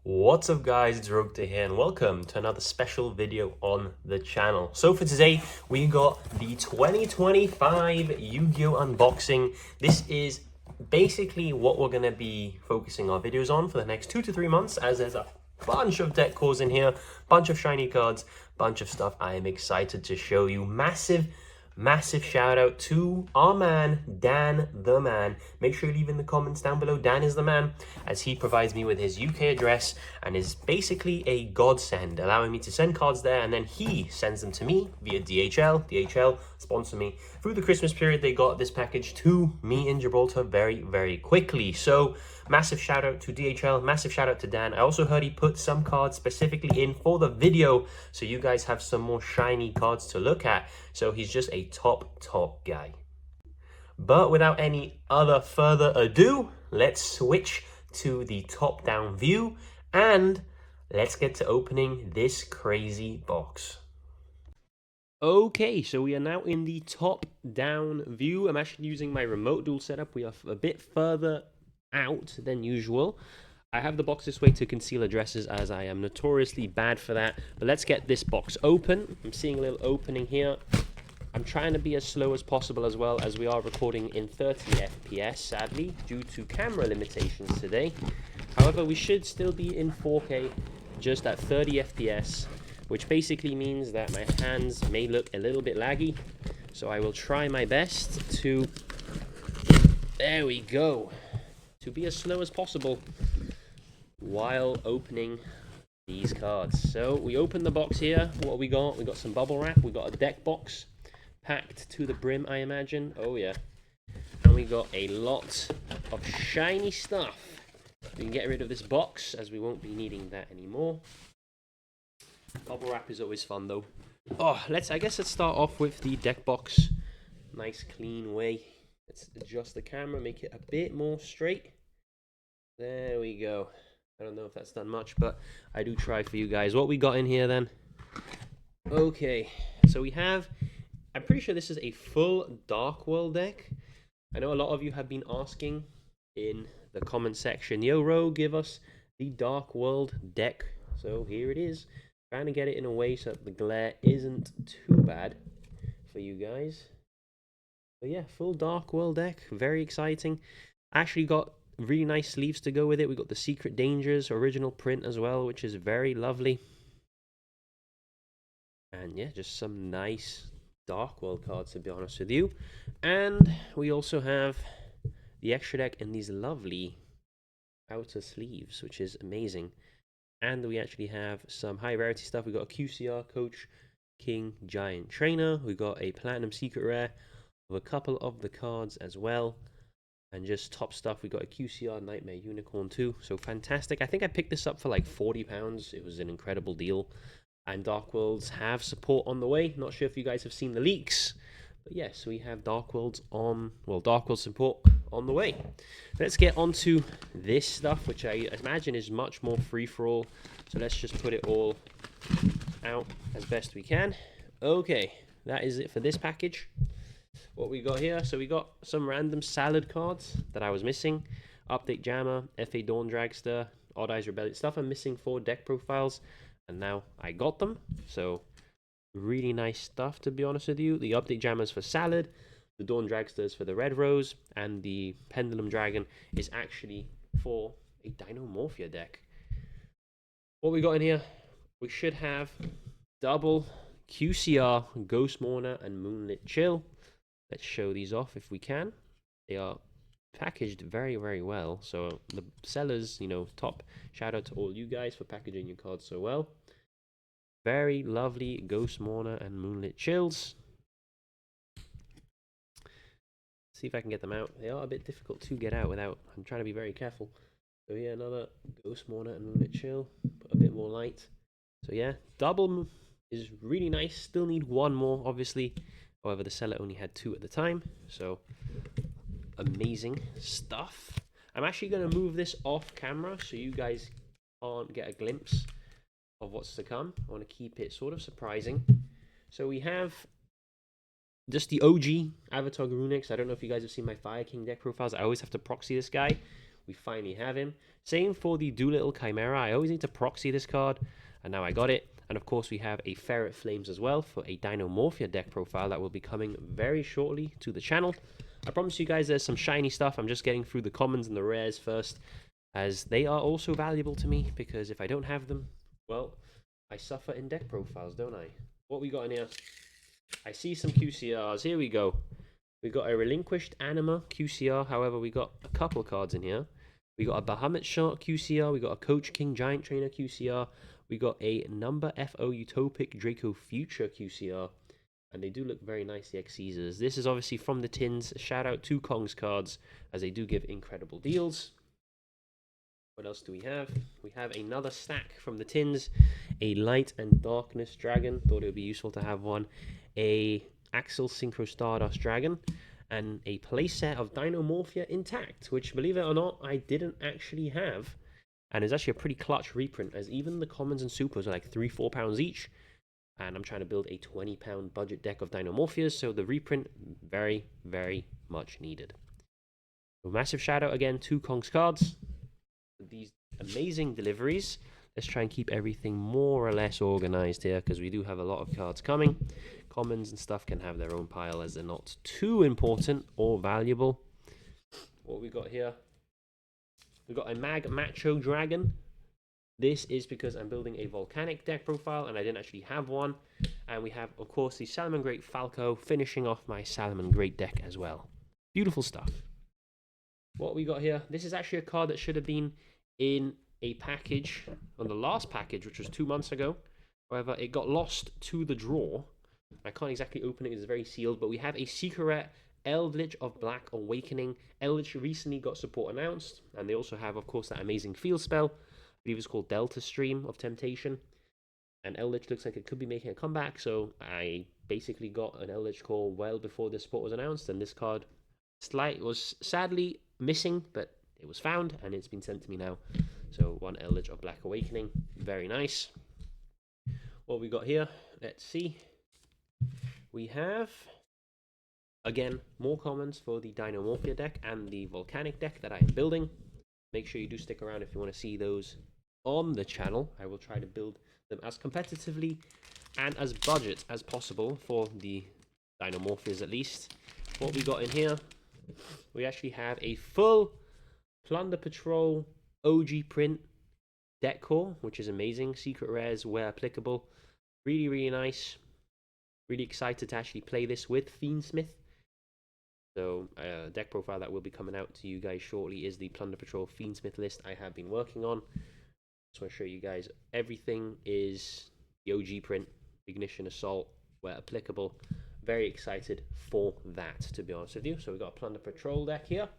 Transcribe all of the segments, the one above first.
What's up guys, it's Rogte here and welcome to another special video on the channel. So for today we got the 2025 Yu-Gi-Oh unboxing. This is basically what we're going to be focusing our videos on for the next 2 to 3 months, as there's a bunch of deck cores in here, bunch of shiny cards, bunch of stuff I am excited to show you. Massive shout out to our man, Dan the Man. Make sure you leave in the comments down below, Dan is the man, as he provides me with his UK address and is basically a godsend, allowing me to send cards there and then he sends them to me via DHL. DHL sponsor me through the Christmas period. They got this package to me in Gibraltar very quickly. So massive shout out to DHL, massive shout out to Dan. I also heard he put some cards specifically in for the video, so you guys have some more shiny cards to look at. So he's just a top guy. But without any other further ado, let's switch to the top down view and let's get to opening this crazy box. Okay, so we are now in the top down view. I'm actually using my remote duel setup. We are a bit further out than usual. I have the box this way to conceal addresses, as I am notoriously bad for that. But let's get this box open. I'm seeing a little opening here. I'm trying to be as slow as possible as well, as we are recording in 30 FPS, sadly, due to camera limitations today. However, we should still be in 4K, just at 30 FPS, which basically means that my hands may look a little bit laggy. So I will try my best to, there we go, to be as slow as possible while opening these cards. So we open the box here. What we got? We got some bubble wrap. We got a deck box packed to the brim, I imagine. Oh yeah. And we got a lot of shiny stuff. We can get rid of this box, as we won't be needing that anymore. Bubble wrap is always fun though. Oh, I guess let's start off with the deck box. Nice clean way. Let's adjust the camera, make it a bit more straight. There we go. I don't know if that's done much, but I do try for you guys. What we got in here then? Okay, so we have, I'm pretty sure this is a full Dark World deck. I know a lot of you have been asking in the comment section, yo Ro, give us the Dark World deck. So here it is. Trying to get it in a way so that the glare isn't too bad for you guys. But yeah, full Dark World deck, very exciting. Actually got really nice sleeves to go with it. We got the Secret Dangers original print as well, which is very lovely. And yeah, just some nice Dark World cards, to be honest with you. And we also have the extra deck in these lovely outer sleeves, which is amazing. And we actually have some high rarity stuff. We got a QCR Coach King Giant Trainer. We got a Platinum Secret Rare with a couple of the cards as well. And just top stuff, we got a QCR Nightmare Unicorn too. So fantastic. I think I picked this up for like £40. It was an incredible deal. And Dark Worlds have support on the way. Not sure if you guys have seen the leaks. But yes, we have Dark Worlds on, well, Dark World support on the way. Let's get onto this stuff, which I imagine is much more free-for-all. So let's just put it all out as best we can. Okay, that is it for this package. What we got here, so we got some random salad cards that I was missing. Update Jammer, FA Dawn Dragster, Odd Eyes Rebellion, stuff I'm missing for deck profiles. And now I got them, so really nice stuff, to be honest with you. The Update Jammers for Salad, the Dawn Dragsters for the Red Rose, and the Pendulum Dragon is actually for a Dinomorphia deck. What we got in here, we should have double QCR, Ghost Mourner, and Moonlit Chill. Let's show these off if we can. They are packaged very well, so the sellers, you know, top shout out to all you guys for packaging your cards so well. Very lovely Ghost Mourner and Moonlit Chills. See if I can get them out. They are a bit difficult to get out without, I'm trying to be very careful. So yeah, another Ghost Mourner and Moonlit Chill, but a bit more light. So yeah, double is really nice. Still need one more, obviously. However, the seller only had 2 at the time, so amazing stuff. I'm actually going to move this off camera so you guys can't get a glimpse of what's to come. I want to keep it sort of surprising. So we have just the OG Avatar Garunix. I don't know if you guys have seen my Fire King deck profiles. I always have to proxy this guy. We finally have him. Same for the Doolittle Chimera. I always need to proxy this card, and now I got it. And of course, we have a Ferret Flames as well for a Dinomorphia deck profile that will be coming very shortly to the channel. I promise you guys there's some shiny stuff. I'm just getting through the commons and the rares first, as they are also valuable to me, because if I don't have them, well, I suffer in deck profiles, don't I? What we got in here? I see some QCRs. Here we go. We got a Relinquished Anima QCR. However, we got a couple cards in here. We got a Bahamut Shark QCR. We got a Coach King Giant Trainer QCR. We got a Number FO Utopic Draco Future QCR. And they do look very nice, the X Caesars. This is obviously from the tins. Shout out to Kong's cards, as they do give incredible deals. What else do we have? We have another stack from the tins. A Light and Darkness Dragon. Thought it would be useful to have one. A Axel Synchro Stardust Dragon. And a playset of Dinomorphia Intact, which, believe it or not, I didn't actually have. And it's actually a pretty clutch reprint, as even the commons and supers are like £3-4 each. And I'm trying to build a £20 budget deck of Dinomorphias, so the reprint, very, very much needed. So massive shout out again to Kong's cards. These amazing deliveries. Let's try and keep everything more or less organized here, because we do have a lot of cards coming. Commons and stuff can have their own pile, as they're not too important or valuable. What we got here? We got a Mag Macho Dragon. This is because I'm building a volcanic deck profile and I didn't actually have one. And we have, of course, the Salamangreat Falco, finishing off my Salamangreat deck as well. Beautiful stuff. What we got here? This is actually a card that should have been in a package on the last package, which was 2 months ago. However, it got lost to the drawer. I can't exactly open it, it's very sealed, but we have a Secret Eldritch of Black Awakening. Eldritch recently got support announced, and they also have, of course, that amazing field spell. I believe it's called Delta Stream of Temptation. And Eldritch looks like it could be making a comeback, so I basically got an Eldritch call well before this support was announced, and this card was sadly missing, but it was found, and it's been sent to me now. So one Eldritch of Black Awakening, very nice. What we got here? Let's see. We have, again, more commons for the Dinomorphia deck and the Volcanic deck that I am building. Make sure you do stick around if you want to see those on the channel. I will try to build them as competitively and as budget as possible for the Dinomorphias, at least. What we got in here? We actually have a full Plunder Patrol OG print deck core, which is amazing. Secret rares where applicable. Really, really nice. Really excited to actually play this with Fiendsmith. So, deck profile that will be coming out to you guys shortly is the Plunder Patrol Fiendsmith list I have been working on. Just want to show you guys everything is the OG print, Ignition Assault, where applicable. Very excited for that, to be honest with you. So, we've got a Plunder Patrol deck here.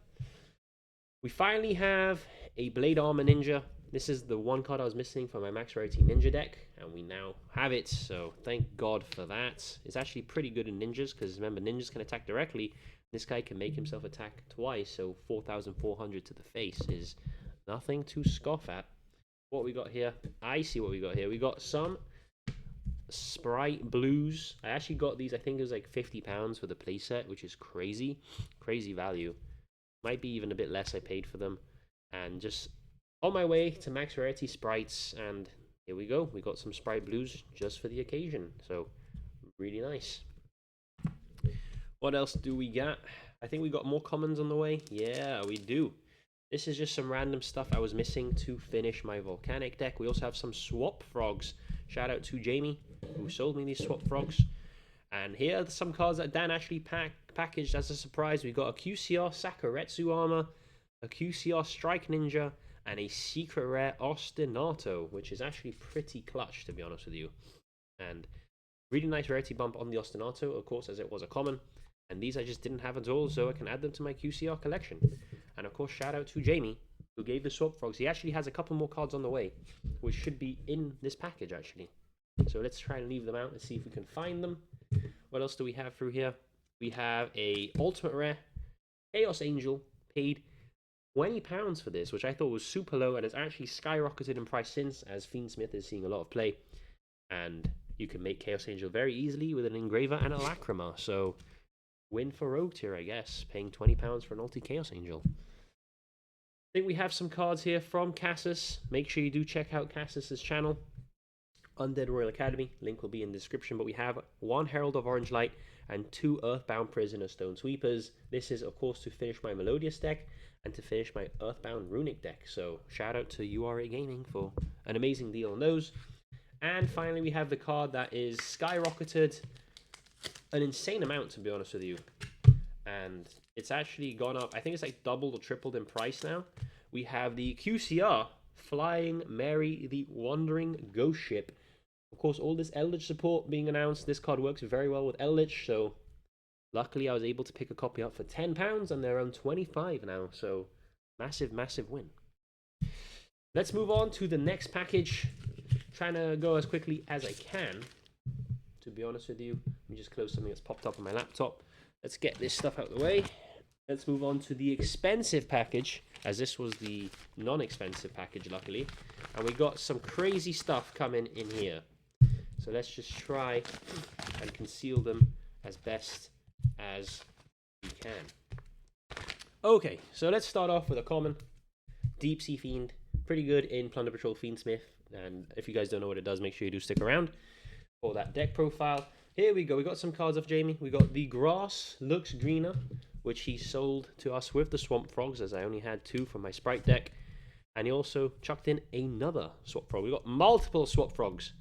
We finally have a Blade Armor Ninja. This is the one card I was missing for my Max Rarity Ninja deck, and we now have it, so thank God for that. It's actually pretty good in ninjas, because remember, ninjas can attack directly. This guy can make himself attack twice, so 4,400 to the face is nothing to scoff at. What we got here? I see what we got here. We got some Sprite Blues. I actually got these, I think it was like £50 for the playset, which is crazy. Crazy value. Might be even a bit less I paid for them. And just on my way to Max Rarity Sprites, and here we go. We got some Sprite Blues just for the occasion. So, really nice. What else do we got? I think we got more commons on the way. Yeah, we do. This is just some random stuff I was missing to finish my Volcanic deck. We also have some Swap Frogs. Shout out to Jamie, who sold me these Swap Frogs. And here are some cards that Dan actually packaged as a surprise. We got a QCR Sakuretsu Armor, a QCR Strike Ninja, and a secret rare Ostinato, which is actually pretty clutch, to be honest with you. And really nice rarity bump on the Ostinato, of course, as it was a common. And these I just didn't have at all, so I can add them to my QCR collection. And of course, shout out to Jamie, who gave the Swap Frogs. He actually has a couple more cards on the way, which should be in this package, actually. So let's try and leave them out and see if we can find them. What else do we have through here? We have a Ultimate Rare, Chaos Angel, paid £20 for this, which I thought was super low, and it's actually skyrocketed in price since, as Fiendsmith is seeing a lot of play. And you can make Chaos Angel very easily with an Engraver and a Lacrima, so win for Rogue Tier, I guess. Paying £20 for an Ulti Chaos Angel. I think we have some cards here from Cassus. Make sure you do check out Cassus's channel, Undead Royal Academy. Link will be in the description. But we have 1 Herald of Orange Light and 2 Earthbound Prisoner Stone Sweepers. This is, of course, to finish my Melodious deck and to finish my Earthbound Runic deck. So shout out to URA Gaming for an amazing deal on those. And finally, we have the card that is skyrocketed an insane amount, to be honest with you. And it's actually gone up. I think it's like doubled or tripled in price now. We have the QCR Flying Mary the Wandering Ghost Ship. Of course, all this Eldritch support being announced. This card works very well with Eldritch, so luckily I was able to pick a copy up for £10, and they're around 25 now. So massive, massive win. Let's move on to the next package. Trying to go as quickly as I can, to be honest with you. Let me just close something that's popped up on my laptop. Let's get this stuff out of the way. Let's move on to the expensive package, as this was the non-expensive package, luckily. And we got some crazy stuff coming in here. So let's just try and conceal them as best as we can. Okay, so let's start off with a common. Deep Sea Fiend. Pretty good in Plunder Patrol Fiendsmith. And if you guys don't know what it does, make sure you do stick around for that deck profile. Here we go. We got some cards off Jamie. We got the Grass Looks Greener, which he sold to us with the Swamp Frogs, as I only had 2 from my Sprite deck. And he also chucked in another Swamp Frog. We got multiple Swamp Frogs,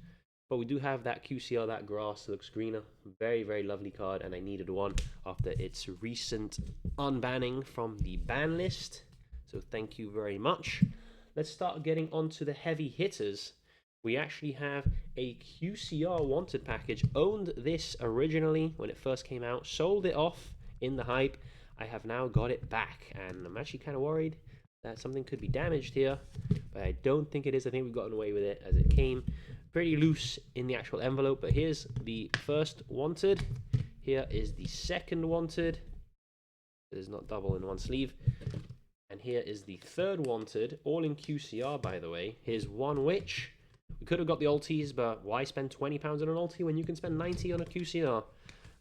but we do have that QCR, that Grass Looks Greener. Very, very lovely card, and I needed one after its recent unbanning from the ban list. So thank you very much. Let's start getting onto the heavy hitters. We actually have a QCR Wanted package. Owned this originally when it first came out. Sold it off in the hype. I have now got it back. And I'm actually kind of worried that something could be damaged here. But I don't think it is. I think we've gotten away with it as it came. Pretty loose in the actual envelope. But here's the first Wanted. Here is the second Wanted. It is not double in one sleeve. And here is the third Wanted, all in QCR, by the way. Here's one Witch. We could have got the ultis, but why spend £20 on an ulti when you can spend 90 on a QCR?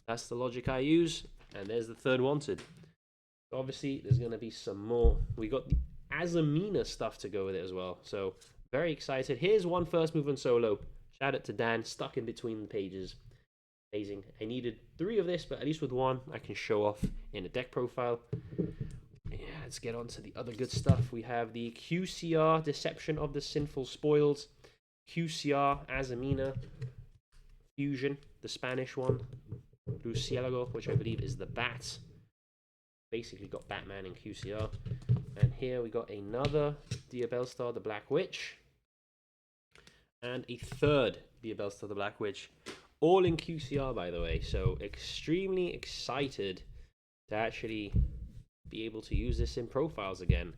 That's the logic I use. And there's the third Wanted. Obviously, there's going to be some more. We got the Azamina stuff to go with it as well. So, very excited. Here's one first movement solo. Shout out to Dan, stuck in between the pages. Amazing. I needed 3 of this, but at least with 1, I can show off in a deck profile. Yeah, let's get on to the other good stuff. We have the QCR Deception of the Sinful Spoils, QCR Azamina Fusion, the Spanish one, Lucielago, which I believe is the Bat. Basically got Batman in QCR. And here we got another Diabellstar, the Black Witch, and a third Diabellstar, the Black Witch, all in QCR, by the way. So extremely excited to actually be able to use this in profiles again.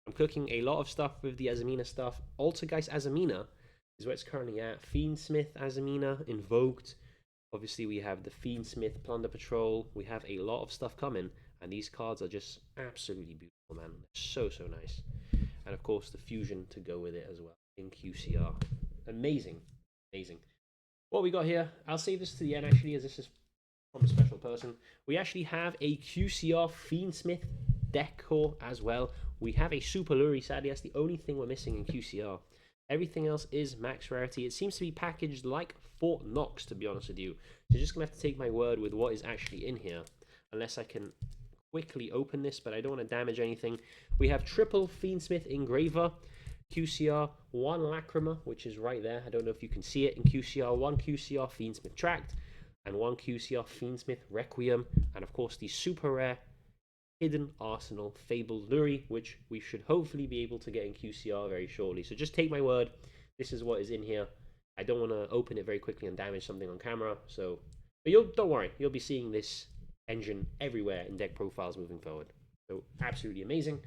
I'm cooking a lot of stuff with the Azamina stuff. Altergeist Azamina is where it's currently at. Fiendsmith Azamina, Invoked. Obviously, we have the Fiendsmith Plunder Patrol. We have a lot of stuff coming, and these cards are just absolutely beautiful, man. They're so, so nice. And of course, the Fusion to go with it as well in QCR. Amazing. Amazing. What we got here, I'll save this to the end, actually, as this is from a special person. We actually have a QCR Fiendsmith deck core as well. We have a Super Luri. Sadly, that's the only thing we're missing in QCR. Everything else is max rarity. It seems to be packaged like Fort Knox, to be honest with you. So you're just going to have to take my word with what is actually in here. Unless I can quickly open this, but I don't want to damage anything. We have triple Fiendsmith Engraver. QCR, 1 Lacrima, which is right there. I don't know if you can see it in QCR. 1 QCR Fiendsmith Tract. And 1 QCR Fiendsmith Requiem. And of course the super rare Hidden Arsenal Fabled Luri, which we should hopefully be able to get in QCR very shortly. So just take my word, this is what is in here. I don't want to open it very quickly and damage something on camera. So, but don't worry, you'll be seeing this engine everywhere in deck profiles moving forward. So absolutely amazing.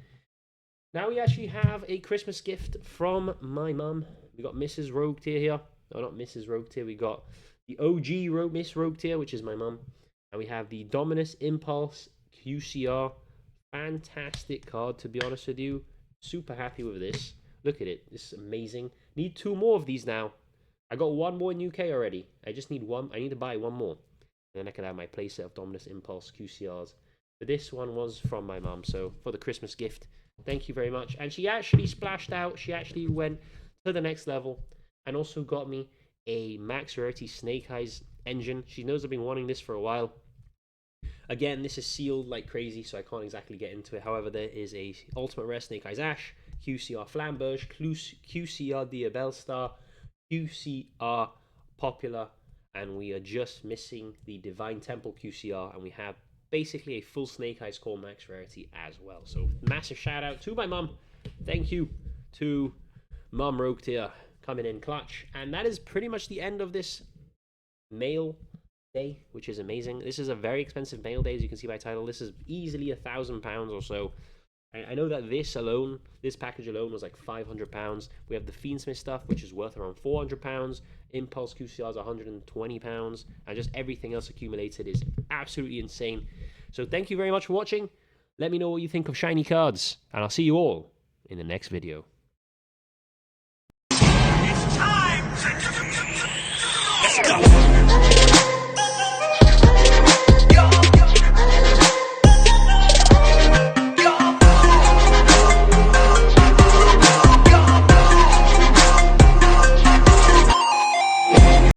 Now we actually have a Christmas gift from my mum. We got Mrs. Rogue Tier here. No, not Mrs. Rogue Tier. We got the OG Miss Rogue Tier, which is my mum. And we have the Dominus Impulse QCR. Fantastic card, to be honest with you. Super happy with this. Look at it. This is amazing. Need 2 more of these now. I got 1 more in UK already. I just need 1. I need to buy 1 more. then I could have my playset of Dominus Impulse QCRs. But this one was from my mum, so for the Christmas gift, thank you very much. And she actually splashed out. She actually went to the next level and also got me a max rarity Snake Eyes engine. She knows I've been wanting this for a while. Again, this is sealed like crazy, so I can't exactly get into it. However, there is a Ultimate Rare Snake Eyes Ash, QCR Flamberge, QCR Diabellstar, QCR Popular, and we are just missing the Divine Temple QCR, and we have basically a full Snake Eyes Core Max Rarity as well. So massive shout out to my mum. Thank you to Mum Rogue Tier coming in clutch. And that is pretty much the end of this mail day, which is amazing. This is a very expensive mail day, as you can see by title. This is easily £1,000 or so. I know that this package alone was like £500. We have the Fiendsmith stuff, which is worth around £400. Impulse QCR is £120, and just everything else accumulated is absolutely insane. So thank you very much for watching. Let me know what you think of shiny cards, and I'll see you all in the next video.